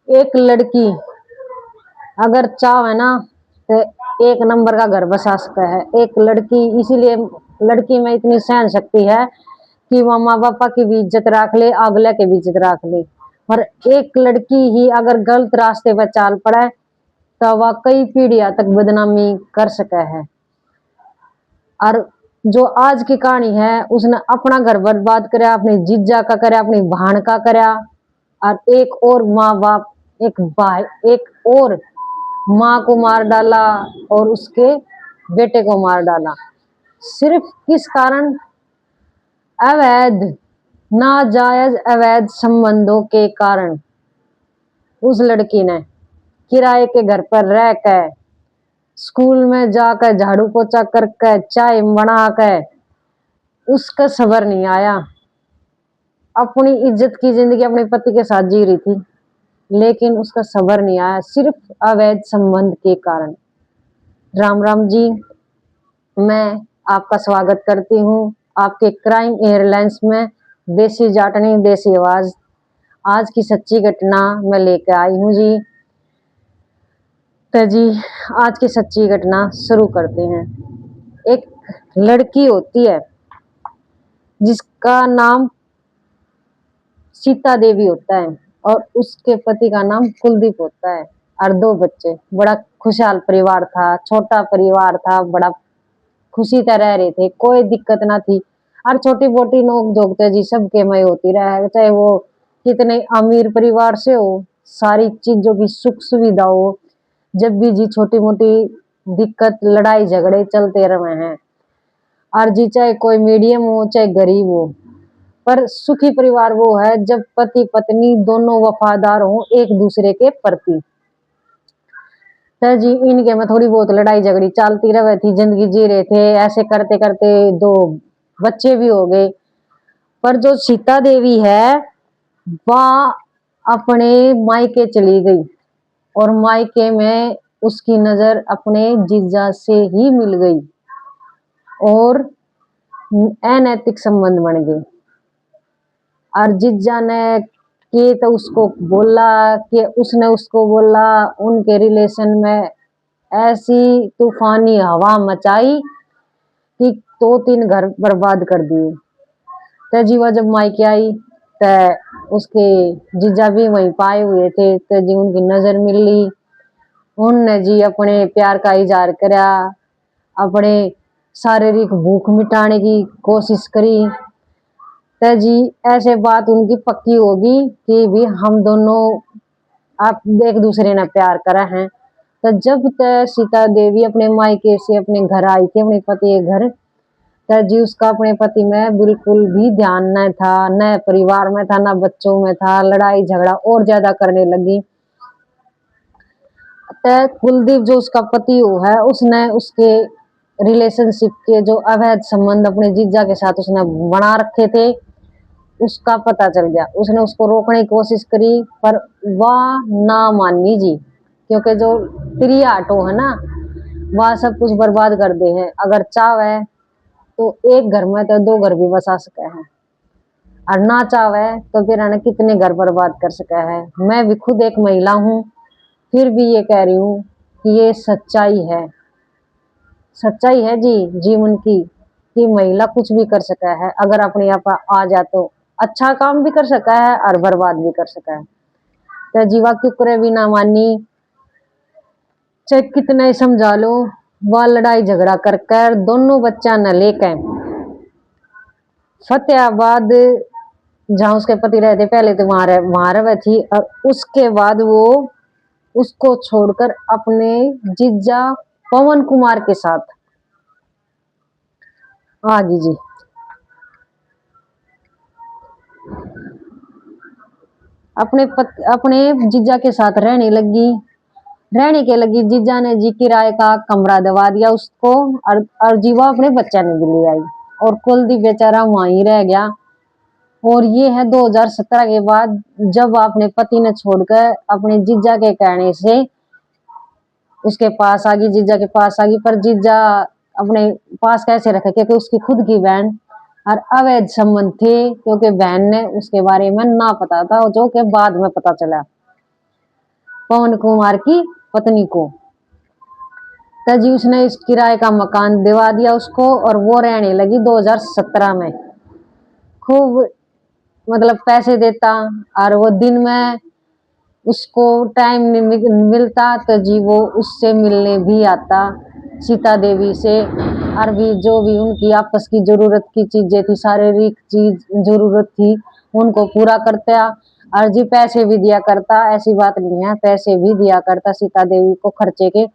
एक लड़की अगर चाहे ना तो एक नंबर का घर बसा सकता है। एक लड़की, इसीलिए लड़की में इतनी सहन शक्ति है कि वो माँ बापा की भी इज्जत रख ले, अगले की भी इज्जत रख ले। और एक लड़की ही अगर गलत रास्ते पर चाल पड़े तो वह कई पीढ़ियां तक बदनामी कर सके है। और जो आज की कहानी है, उसने अपना घर बर्बाद कराया, अपनी जीजा का कराया, अपनी बहन का कराया, और एक और माँ बाप, एक भाई, एक और माँ को मार डाला और उसके बेटे को मार डाला। सिर्फ किस कारण? अवैध, नाजायज अवैध संबंधों के कारण। उस लड़की ने किराए के घर पर रह कर, स्कूल में जाकर झाड़ू पोछा करके, चाय बना कर, उसका सबर नहीं आया। अपनी इज्जत की जिंदगी अपने पति के साथ जी रही थी, लेकिन उसका सबर नहीं आया, सिर्फ अवैध संबंध के कारण। राम राम जी, मैं आपका स्वागत करती हूँ आपके क्राइम एयरलाइंस में। देसी जाटनी देसी आवाज, आज की सच्ची घटना मैं लेकर आई हूँ जी। तो जी, आज की सच्ची घटना शुरू करते हैं। एक लड़की होती है जिसका नाम सीता देवी होता है और उसके पति का नाम कुलदीप होता है, और दो बच्चे। बड़ा खुशहाल परिवार था, छोटा परिवार था, बड़ा खुशी से रह रहे थे, कोई दिक्कत ना थी। और छोटी मोटी नोक झोंक तो जी सबके में होती रहे, चाहे वो कितने अमीर परिवार से हो, सारी चीजों की सुख सुविधा हो, जब भी जी छोटी मोटी दिक्कत लड़ाई झगड़े चलते रहे हैं। और जी चाहे कोई मीडियम हो चाहे गरीब हो, पर सुखी परिवार वो है जब पति पत्नी दोनों वफादार हो एक दूसरे के प्रति। तो जी इनके में थोड़ी बहुत लड़ाई झगड़ी चलती रहे थी, जिंदगी जी रहे थे, ऐसे करते करते दो बच्चे भी हो गए। पर जो सीता देवी है वह अपने मायके चली गई, और मायके में उसकी नजर अपने जीजा से ही मिल गई और अनैतिक संबंध बन गए। और जीजा ने कि तो उसको बोला कि उसने उसको बोला, उनके रिलेशन में ऐसी तूफानी हवा मचाई कि 2-3 घर बर्बाद कर दिए। तो जीवा जब मायके आई तो उसके जीजा भी वहीं पाए हुए थे, तो जी उनकी नजर मिल ली। उनने जी अपने प्यार का इजहार करा, अपने शारीरिक भूख मिटाने की कोशिश करी। तो जी ऐसे बात उनकी पक्की होगी कि भी हम दोनों आप एक दूसरे ने प्यार करा है। तो जब तक सीता देवी अपने मायके से अपने घर आई थी, अपने पति के घर, तो जी उसका अपने पति में बिल्कुल भी ध्यान न था, न परिवार में था, न बच्चों में था। लड़ाई झगड़ा और ज्यादा करने लगी। तो कुलदीप जो उसका पति वो है, उसने उसके रिलेशनशिप के जो अवैध संबंध अपने जीजा के साथ उसने बना रखे थे, उसका पता चल गया। उसने उसको रोकने की कोशिश करी, पर वह ना मानी जी, क्योंकि जो प्रिया आटो है ना, वह सब कुछ बर्बाद कर दे है। अगर चाहे तो एक घर में तो 2 घर भी बसा सके है, और ना चाहे तो फिर है ना कितने घर बर्बाद कर सके है। मैं भी खुद एक महिला हूँ, फिर भी ये कह रही हूँ कि ये सच्चाई है, सच्चाई है जी जीवन की, कि महिला कुछ भी कर सका है अगर अपने आप आ जा तो। अच्छा काम भी कर सका है और बर्बाद भी कर सका है। तो जीवा क्यों करे भी ना मानी, चाहे कितना ही समझा लो। वह लड़ाई झगड़ा कर कर दोनों बच्चा न लेकर फतेहाबाद, जहाँ उसके पति रहते पहले, तो वहां रह थी, और उसके बाद वो उसको छोड़कर अपने जीजा पवन कुमार के साथ आ गई जी। अपने जीजा के साथ रहने के लगी। जीजा ने जी किराए का कमरा दबा दिया उसको, और जीवा अपने बच्चा ने भी ले आई, और कुलदीप बेचारा वहीं रह गया। और ये है 2017 के बाद, जब अपने पति ने छोड़कर अपने जीजा के कहने से उसके पास आ गई, जीजा के पास आ गई। पर जीजा अपने पास कैसे रखे, क्योंकि उसकी खुद की बहन, और अवैध संबंध थे, क्योंकि बहन ने उसके बारे में ना पता था, जो कि बाद में पता चला। पवन कुमार की पत्नी को। तो जी उसने इस किराए का मकान दिवा दिया उसको और वो रहने लगी 2017 में। खूब मतलब पैसे देता और वो दिन में उसको टाइम नहीं मिलता तो जी वो उससे मिलने भी आता सीता देवी से। और भी जो भी उनकी आपस की जरूरत की चीजें थी, शारीरिक चीज जरूरत थी, उनको पूरा करता। और जी पैसे भी दिया करता, ऐसी बात नहीं है, पैसे भी दिया करता सीता देवी को खर्चे के।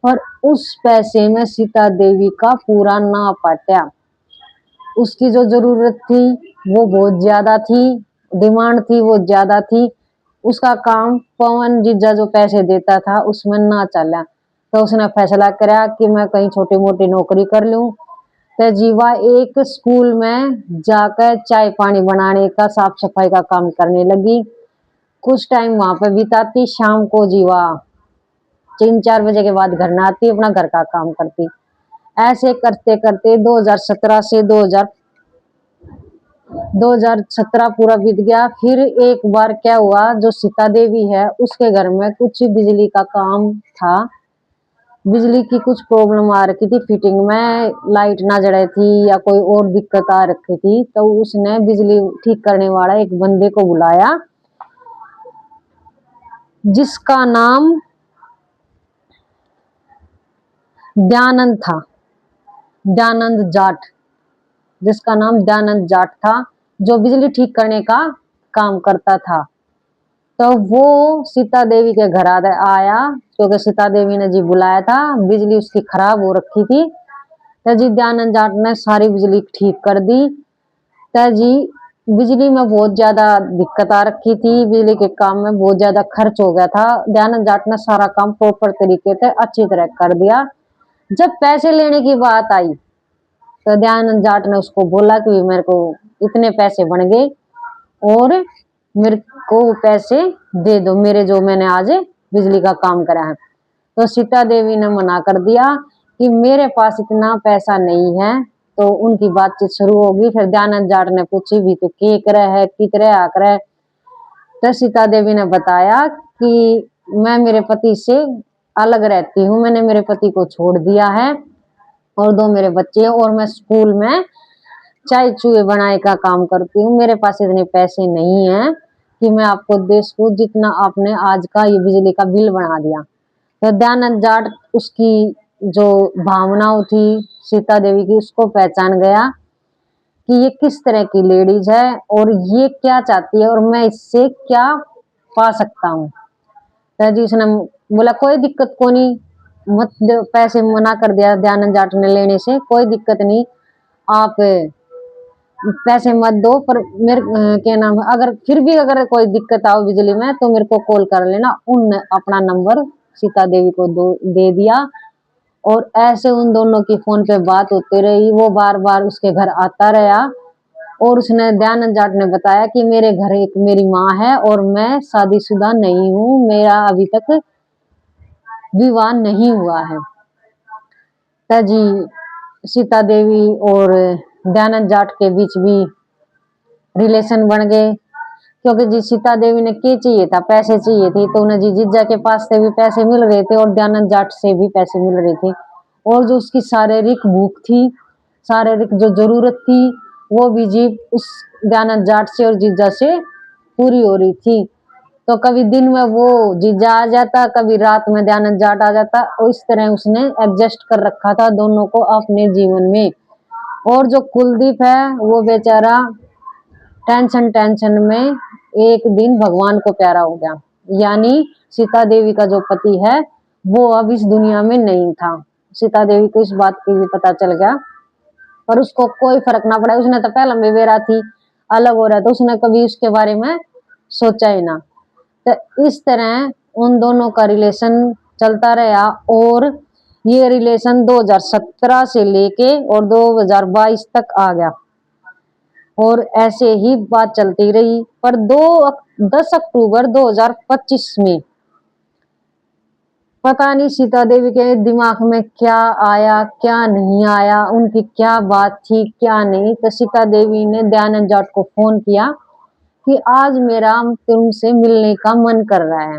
और उस पैसे में सीता देवी का पूरा ना पाटा। उसकी जो जरूरत थी वो बहुत ज्यादा थी, डिमांड थी वो ज्यादा थी। उसका काम पवन जीजा जो पैसे देता था उसमें ना चला। तो उसने फैसला करा कि मैं कहीं छोटी मोटी नौकरी कर लूं। तो जीवा एक स्कूल में जाकर चाय पानी बनाने का, साफ सफाई का काम करने लगी। कुछ टाइम वहां पे बिताती, शाम को जीवा 3-4 बजे के बाद घर न आती, अपना घर का काम करती। ऐसे करते करते 2017 से 2017 पूरा बीत गया। फिर एक बार क्या हुआ, जो सीता देवी है उसके घर में कुछ बिजली का काम था, बिजली की कुछ प्रॉब्लम आ रखी थी, फिटिंग में लाइट ना जड़े थी या कोई और दिक्कत आ रखी थी। तो उसने बिजली ठीक करने वाला एक बंदे को बुलाया जिसका नाम दयानंद था, दयानंद जाट, जिसका नाम दयानंद जाट था, जो बिजली ठीक करने का काम करता था। तो वो सीता देवी के घर आया क्योंकि सीता देवी ने जी बुलाया था, बिजली उसकी खराब हो रखी थी। तो जी दयानंद जाट ने सारी बिजली ठीक कर दी। तो जी बिजली में बहुत ज्यादा दिक्कत आ रखी थी, बिजली के काम में बहुत ज्यादा खर्च हो गया था। दयानंद जाट ने सारा काम प्रॉपर तरीके से अच्छी तरह कर दिया। जब पैसे लेने की बात आई तो दयानंद जाट ने उसको बोला कि मेरे को इतने पैसे बन गए और मेरे को पैसे दे दो, मेरे जो मैंने आज बिजली का काम करा है। तो सीता देवी ने मना कर दिया कि मेरे पास इतना पैसा नहीं है। तो उनकी बातचीत शुरू होगी। फिर दयानंद जाट ने पूछी भी तो के करे है, कितरे आकर। तो सीता देवी ने बताया कि मैं मेरे पति से अलग रहती हूँ, मैंने मेरे पति को छोड़ दिया है और 2 मेरे बच्चे हैं और मैं स्कूल में चाय चूहे बनाए का काम करती हूँ। मेरे पास इतने पैसे नहीं है कि मैं आपको दे सकूं जितना आपने आज का ये बिजली का बिल बना दिया। तो दयानंद जाट उसकी जो भावनाओं थी सीता देवी की उसको पहचान गया कि ये किस तरह की लेडीज है और ये क्या चाहती है और मैं इससे क्या पा सकता हूँ। तो जी उसने बोला कोई दिक्कत को नहीं, मत पैसे मना कर दिया दयानंद जाट ने लेने से, कोई दिक्कत नहीं, आप पैसे मत दो, पर मेरे क्या नाम है, अगर फिर भी अगर कोई दिक्कत आओ बिजली में तो मेरे को कॉल कर लेना। उन अपना नंबर सीता देवी को दे दिया और ऐसे उन दोनों की फोन पे बात होती रही। वो बार बार उसके घर आता रहा और उसने दयानंद जाट ने बताया कि मेरे घर एक मेरी माँ है और मैं शादीशुदा नहीं हूँ, मेरा अभी तक विवाह नहीं हुआ है। तो जी सीता देवी और दयानंद जाट के बीच भी रिलेशन बन गए क्योंकि जी सीता देवी ने क्या चाहिए था, पैसे चाहिए थे। तो उन्हें जी जीजा के पास से भी पैसे मिल रहे थे और दयानंद जाट से भी पैसे मिल रहे थे और जो उसकी शारीरिक भूख थी, शारीरिक जो जरूरत थी वो भी जी उस दयानंद जाट से और जीजा से पूरी हो रही थी। तो कभी दिन में वो जीजा आ जाता, कभी रात में दयानंद जाट आ जाता और इस तरह उसने एडजस्ट कर रखा था दोनों को अपने जीवन में। और जो कुलदीप है वो बेचारा टेंशन में एक दिन भगवान को प्यारा हो गया, यानी सीता देवी का जो पति है वो अब इस दुनिया में नहीं था। सीता देवी को इस बात की भी पता चल गया पर उसको कोई फर्क ना पड़ा, उसने तो पहले में बेरा थी अलग हो रहा, तो उसने कभी उसके बारे में सोचा ही ना। तो इस तरह उन दोनों का रिलेशन चलता रहा और ये रिलेशन 2017 से लेके और 2022 तक आ गया और ऐसे ही बात चलती रही। पर 10 अक्टूबर 2025 में पता नहीं सीता देवी के दिमाग में क्या आया क्या नहीं आया, उनकी क्या बात थी क्या नहीं। तो सीता देवी ने दयानंद जाट को फोन किया कि आज मेरा तुमसे मिलने का मन कर रहा है।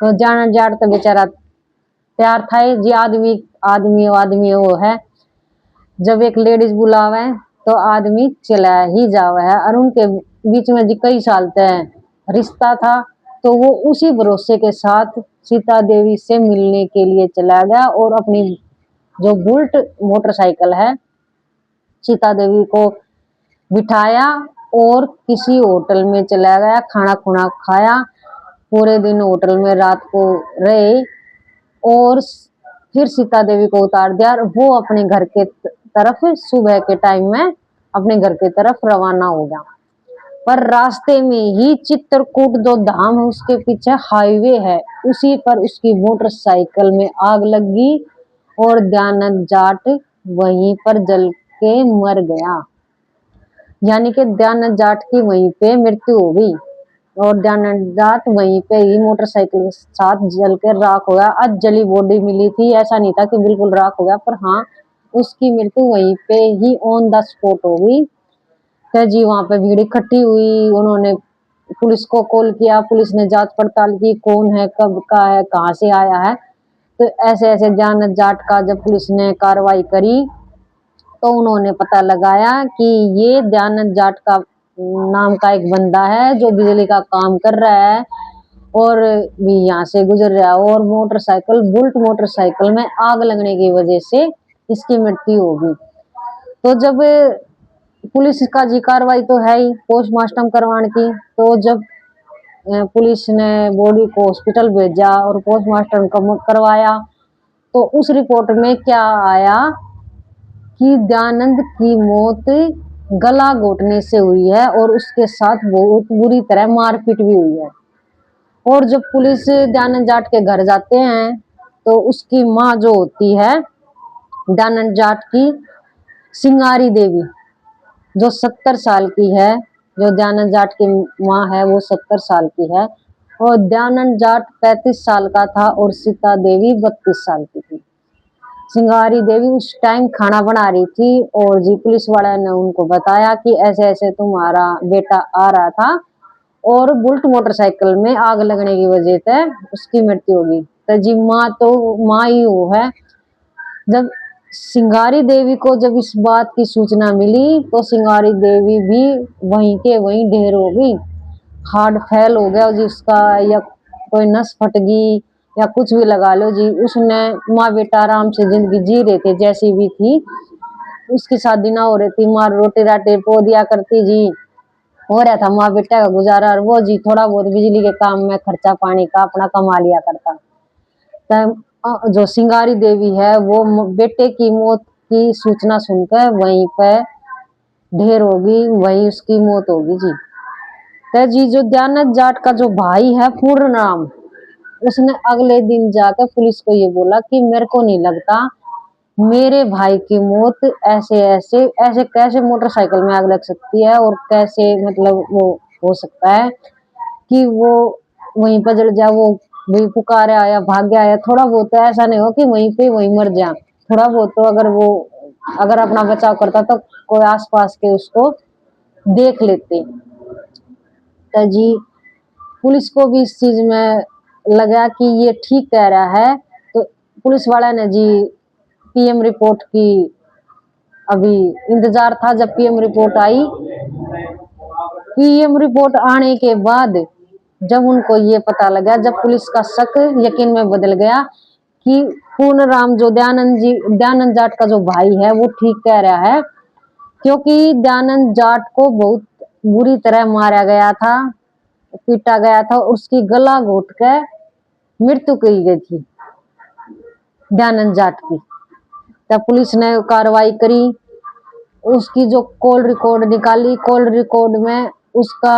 तो जाना जाट तो बेचारा तैयार था जी। आदमी आदमी आदमी वो है, जब एक लेडीज बुलावे तो आदमी चला ही जावा है। और उनके बीच में जी कई साल तक रिश्ता था, तो वो उसी भरोसे के साथ सीता देवी से मिलने के लिए चला गया और अपनी जो बुलेट मोटरसाइकिल है सीता देवी को बिठाया और किसी होटल में चला गया, खाना खुना खाया, पूरे दिन होटल में रात को रहे और फिर सीता देवी को उतार दिया और वो अपने घर के तरफ सुबह के टाइम में अपने घर के तरफ रवाना हो गया। पर रास्ते में ही चित्रकूट जो धाम है उसके पीछे हाईवे है, उसी पर उसकी मोटरसाइकिल में आग लगी और दयानंद जाट वहीं पर जल के मर गया। यानी कि दयानंद जाट की वहीं पे मृत्यु हो गई और दयानंद जाट वहीं पे ही मोटरसाइकिल के साथ जल कर राख हो गया। आज जली बॉडी मिली थी, ऐसा नहीं था कि बिल्कुल राख हो गया, पर हाँ उसकी मृत्यु वहीं पे ही ऑन द स्पॉट हो गई। तो जी वहां पे भीड़ इकट्ठी हुई, उन्होंने पुलिस को कॉल किया, पुलिस ने जांच पड़ताल की कौन है, कब का है, कहाँ से आया है। तो ऐसे ऐसे दयानंद जाट का जब पुलिस ने कार्रवाई करी तो उन्होंने पता लगाया कि ये दयानंद जाट का नाम का एक बंदा है जो बिजली का काम कर रहा है और भी यहाँ से गुजर रहा है और मोटरसाइकिल बुलेट मोटरसाइकिल में आग लगने की वजह से इसकी मृत्यु होगी। तो जब पुलिस का जी कार्रवाई तो है ही पोस्टमार्टम करवाने की, तो जब पुलिस ने बॉडी को हॉस्पिटल भेजा और पोस्टमार्टम करवाया तो उस रिपोर्ट में क्या आया कि दयानंद की मौत गला घोटने से हुई है और उसके साथ बहुत बुरी तरह मारपीट भी हुई है। और जब पुलिस दयानंद जाट के घर जाते हैं तो उसकी माँ जो होती है दयानंद जाट की, सिंगारी देवी, जो 70 साल की है, जो दयानंद जाट की माँ है वो 70 साल की है और दयानंद जाट 35 साल का था और सीता देवी 32 साल की थी। सिंगारी देवी उस टाइम खाना बना रही थी और जी पुलिस वाले ने उनको बताया कि ऐसे ऐसे तुम्हारा बेटा आ रहा था और बुलेट मोटरसाइकिल में आग लगने की वजह से उसकी मृत्यु होगी। तो जी माँ तो माँ ही वो है। जब सिंगारी देवी को जब इस बात की सूचना मिली तो सिंगारी देवी भी वहीं के वहीं ढेर हो गई, हार्ट फेल हो गया जिसका, या कोई नस फट गई या कुछ भी लगा लो जी। उसने माँ बेटा आराम से जिंदगी जी रहे थे जैसी भी थी, उसकी शादी ना हो रही थी, माँ रोटी राटी पो दिया करती जी, हो रहा था माँ बेटा का गुजारा और वो जी थोड़ा बहुत बिजली के काम में खर्चा पानी का अपना कमा लिया करता। तो जो सिंगारी देवी है वो बेटे की मौत की सूचना सुनकर वहीं पे ढेर होगी, वहीं उसकी मौत होगी जी। तो जी जो दयानंद जाट का जो भाई है पूर्ण नाम, उसने अगले दिन जाकर पुलिस को ये बोला कि मेरे को नहीं लगता मेरे भाई की मौत ऐसे ऐसे ऐसे कैसे मोटरसाइकिल में आग लग सकती है और कैसे मतलब वो हो सकता है कि वो वहीं पर जल जाए, वो भी पुकारा या भाग गया या थोड़ा बहुत तो ऐसा नहीं हो कि वहीं पे वहीं मर जाए। थोड़ा बहुत तो अगर वो अगर अपना बचाव करता तो कोई आसपास के उसको देख लेते। तो जी पुलिस को भी इस चीज में लगा कि ये ठीक कह रहा है, तो पुलिस वाला ने जी पीएम रिपोर्ट की अभी इंतजार था। जब पीएम रिपोर्ट आई, पीएम रिपोर्ट आने के बाद जब उनको ये पता लगा, जब पुलिस का शक यकीन में बदल गया कि पूर्ण राम जो दयानंद जाट का जो भाई है वो ठीक कह रहा है, क्योंकि दयानंद जाट को बहुत बुरी तरह मारा गया था, पीटा गया था, उसकी गला घोट कर मृत्यु की गई थी दयानंद जाट की। तब पुलिस ने कार्रवाई करी, उसकी जो कॉल रिकॉर्ड निकाली, कॉल रिकॉर्ड में उसका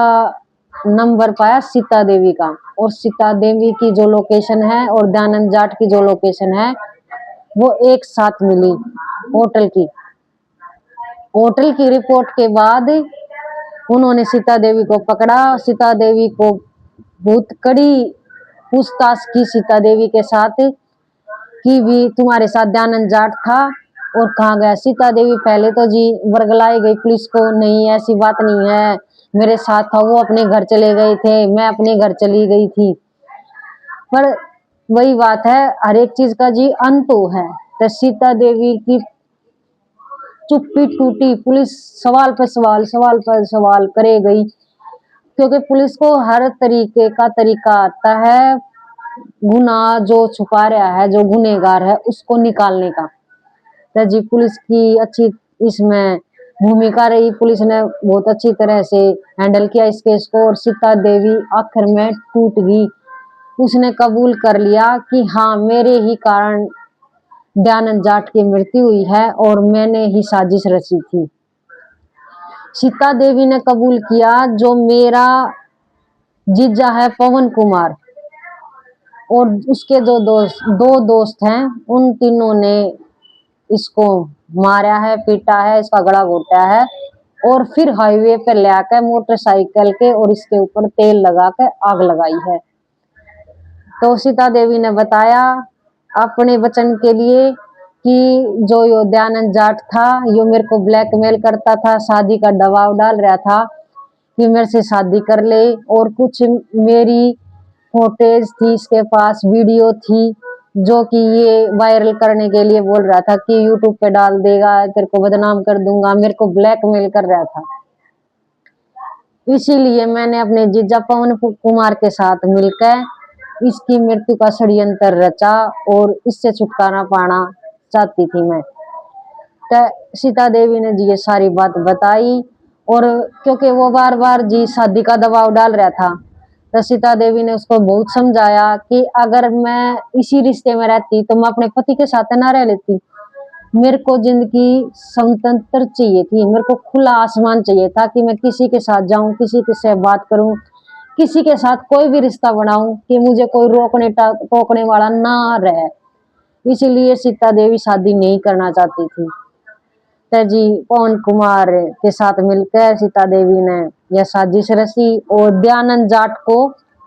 नंबर पाया सीता देवी का, और सीता देवी की जो लोकेशन है और दयानंद जाट की जो लोकेशन है वो एक साथ मिली होटल की। होटल की रिपोर्ट के बाद उन्होंने सीता देवी को पकड़ा। सीता देवी को बहुत कड़ी पूछताछ की सीता देवी के साथ कि भी तुम्हारे साथ दयानंद जाट था और कहाँ गया। सीता देवी पहले तो जी वर्गलाई गई पुलिस को, नहीं ऐसी बात नहीं है, मेरे साथ था, वो अपने घर चले गए थे, मैं अपने घर चली गई थी। पर वही बात है, हर एक चीज का जी अंत तो है। तो सीता देवी की चुप्पी टूटी, पुलिस सवाल पर सवाल करे गई, क्योंकि पुलिस को हर तरीके का तरीका आता है गुना जो छुपा रहा है, जो गुनेगार है उसको निकालने का। तो जी पुलिस की अच्छी इसमें भूमिका रही, पुलिस ने बहुत अच्छी तरह से हैंडल किया इस केस को, और सीता देवी आखिर में टूट गई। उसने कबूल कर लिया कि हाँ, मेरे ही कारण दयानंद जाट की मृत्यु हुई है और मैंने ही साजिश रची थी। सीता देवी ने कबूल किया, जो मेरा जीजा है पवन कुमार और उसके जो दो दोस्त हैं, उन तीनों ने इसको मारा है, पीटा है, इसका गला घोटा है और फिर हाईवे पे ले आकर मोटरसाइकिल के और इसके ऊपर तेल लगा कर आग लगाई है। तो सीता देवी ने बताया अपने वचन के लिए कि जो यो दयानंद जाट था, यो मेरे को ब्लैकमेल करता था, शादी का दबाव डाल रहा था कि मेरे से शादी कर ले, और कुछ मेरी फोटेज थी इसके पास, वीडियो थी जो कि ये वायरल करने के लिए बोल रहा था कि यूट्यूब पे डाल देगा, तेरे को बदनाम कर दूंगा, मेरे को ब्लैकमेल कर रहा था। इसीलिए मैंने अपने जीजा पवन कुमार के साथ मिलकर इसकी मृत्यु का षड्यंत्र रचा और इससे छुटकारा पाना चाहती थी मैं। तो सीता देवी ने जी ये सारी बात बताई, और क्योंकि वो बार बार जी शादी का दबाव डाल रहा था, तो सीता देवी ने उसको बहुत समझाया कि अगर मैं इसी रिश्ते में रहती तो मैं अपने पति के साथ ना रह लेती। मेरे को जिंदगी स्वतंत्र चाहिए थी, मेरे को खुला आसमान चाहिए था कि मैं किसी के साथ जाऊं, किसी के से बात करूं, किसी के साथ कोई भी रिश्ता बनाऊं, कि मुझे कोई रोकने टोकने वाला ना रहे। इसीलिए सीता देवी शादी नहीं करना चाहती थी। तो जी पवन कुमार के साथ मिलकर सीता देवी ने यह साजिश रची और दयानंद जाट को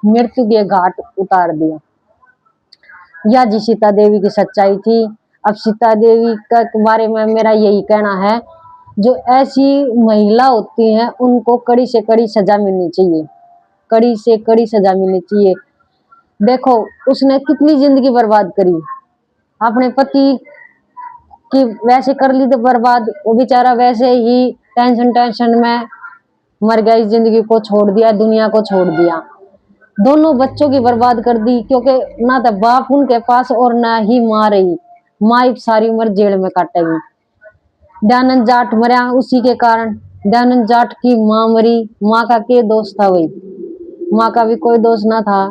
मृत्यु के घाट उतार दिया। यह जी सीता देवी की सच्चाई थी। अब सीता देवी के बारे में मेरा यही कहना है, जो ऐसी महिला होती हैं उनको कड़ी से कड़ी सजा मिलनी चाहिए, कड़ी से कड़ी सजा मिलनी चाहिए। देखो उसने कितनी जिंदगी बर्बाद करी, अपने पति की वैसे कर ली तो बर्बाद, वो बेचारा वैसे ही टेंशन में मर गया, इस जिंदगी को छोड़ दिया, दुनिया को छोड़ दिया, दोनों बच्चों की बर्बाद कर दी, क्योंकि ना तो बाप उनके पास और ना ही माँ रही। माँ सारी उम्र जेल में काटेगी। दयानंद जाट मरा उसी के कारण, दयानंद जाट की माँ मरी, माँ का क्या दोष था, वही माँ का भी कोई दोष ना था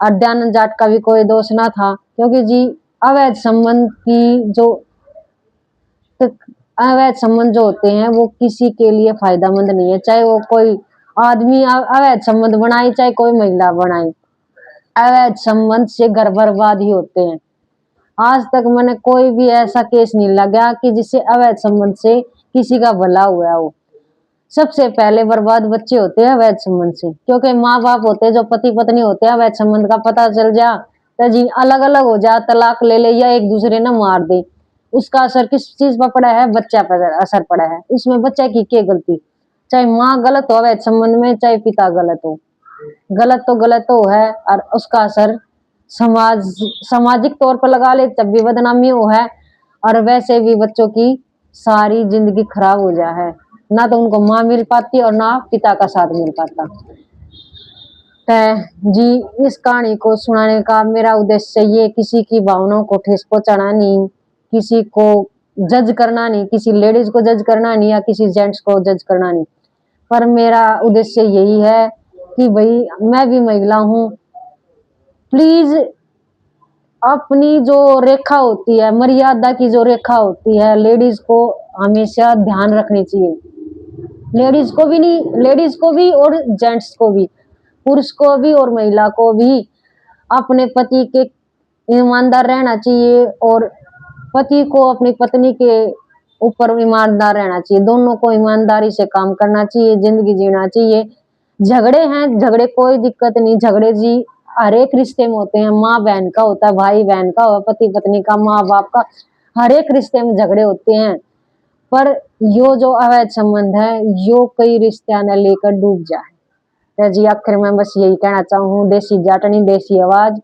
और दयानंद जाट का भी कोई दोष ना था, क्योंकि जी अवैध संबंध की जो अवैध संबंध जो होते हैं वो किसी के लिए फायदेमंद नहीं है, चाहे वो कोई आदमी अवैध संबंध बनाए, चाहे कोई महिला बनाए, अवैध संबंध से घर बर्बाद ही होते हैं। आज तक मैंने कोई भी ऐसा केस नहीं लगा कि जिससे अवैध संबंध से किसी का भला हुआ हो। सबसे पहले बर्बाद बच्चे होते हैं अवैध संबंध से, क्योंकि माँ बाप होते हैं, जो पति पत्नी होते हैं, अवैध संबंध का पता चल जा तो जी अलग अलग हो जा, तलाक ले ले या एक दूसरे ने मार दे, उसका असर किस चीज पर पड़ा है, बच्चा पर असर पड़ा है। इसमें बच्चा की क्या गलती, चाहे माँ गलत हो अवैध संबंध में, चाहे पिता गलत हो, गलत तो गलत हो है, और उसका असर सामाजिक तौर पर लगा ले तब भी बदनामी हो है, और वैसे भी बच्चों की सारी जिंदगी खराब हो जा है, ना तो उनको माँ मिल पाती और ना पिता का साथ मिल पाता। जी इस कहानी को सुनाने का मेरा उद्देश्य ये किसी की भावनाओं को ठेस पहुंचाना नहीं, किसी को जज करना नहीं, किसी लेडीज को जज करना नहीं या किसी जेंट्स को जज करना नहीं, पर मेरा उद्देश्य यही है कि भाई मैं भी महिला हूँ, प्लीज अपनी जो रेखा होती है, मर्यादा की जो रेखा होती है, लेडीज को हमेशा ध्यान रखनी चाहिए। लेडीज को भी नहीं, लेडीज को भी और जेंट्स को भी, पुरुष को भी और महिला को भी अपने पति के ईमानदार रहना चाहिए, और पति को अपनी पत्नी के ऊपर ईमानदार रहना चाहिए, दोनों को ईमानदारी से काम करना चाहिए, जिंदगी जीना चाहिए। झगड़े हैं, झगड़े कोई दिक्कत नहीं, झगड़े जी हर एक रिश्ते में होते हैं, माँ बहन का होता है, भाई बहन का होता, पति पत्नी का, माँ बाप का, हर एक रिश्ते में झगड़े होते हैं। पर यो जो अवैध संबंध है, यो कई रिश्ते ने लेकर डूब जाए। तो जी आखिर में बस यही कहना चाहूँ, देसी जाटनी देसी आवाज।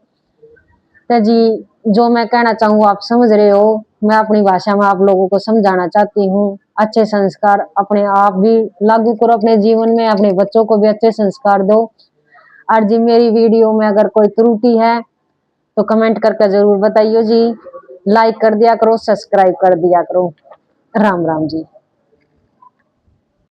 तो जी जो मैं कहना चाहूँ आप समझ रहे हो, मैं अपनी भाषा में आप लोगों को समझाना चाहती हूँ। अच्छे संस्कार अपने आप भी लागू करो अपने जीवन में, अपने बच्चों को भी अच्छे संस्कार दो। और जी मेरी वीडियो में अगर कोई त्रुटि है तो कमेंट करके जरूर बताइए जी। लाइक कर दिया करो, सब्सक्राइब कर दिया करो। राम राम जी।